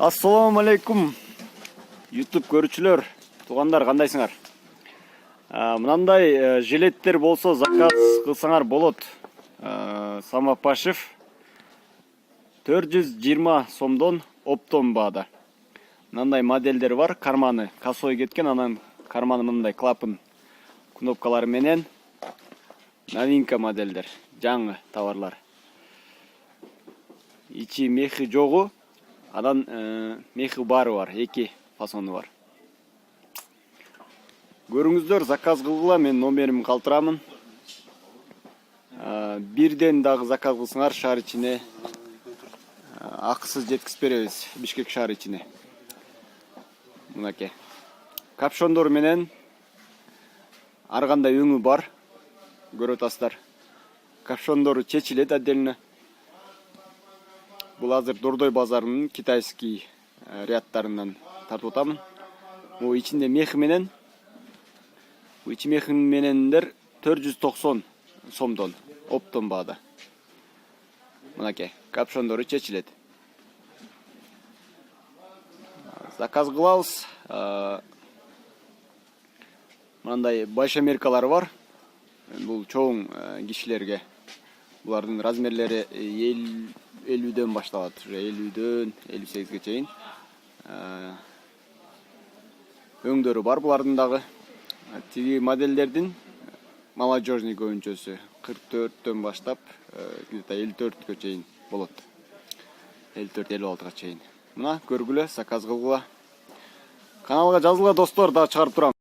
Assalamu alaikum. YouTube көрүүчүлөр, туугандар, кандайсыңар? Мынандай жилеттер болсо заказ кылсаңар болот. Самопашев 420 сомдон оптом баада. Мынандай модельдер бар, карманы косой кеткен, анан карманы мындай клапан кнопкалары менен. Новинка модельдер, жаңы товарлар. Ичи мехи жогу, анан мехи бары бар, эки фасону бар. Көрүңүздөр, заказ кылгыла, мен номеримди калтырамын. Бирден дагы заказ кылсаңар шаар ичине акысыз жеткизип беребиз, Бишкек шаар ичине. Мынакей. Капшондор менен ар кандай өңү бар. Көрүп атасыздар. Капшондору чечилет отдельно. Бул азыр Дордой базарынын китайский рядтарынан тартып атамын. Бул ичинде мехи менен. Бул ичи мехи менендер 490 сомдон оптом баада. Мынакей, капшондору чечилет. Заказ кылабыз. Мындай большомеркалар бар. Бул чоң кишилерге. Булардын размерлери 50дөн башталат, 50дөн 58ге чейин. Өңдөрү бар булардын дагы. Тиги модельдердин молодежный көбүнчөсү 44дөн баштап где-то 54гө чейин болот. 54-56га чейин. Мына көргүлө, заказ кылгыла. Каналга жазылгыла достор, дагы чыгарып турам.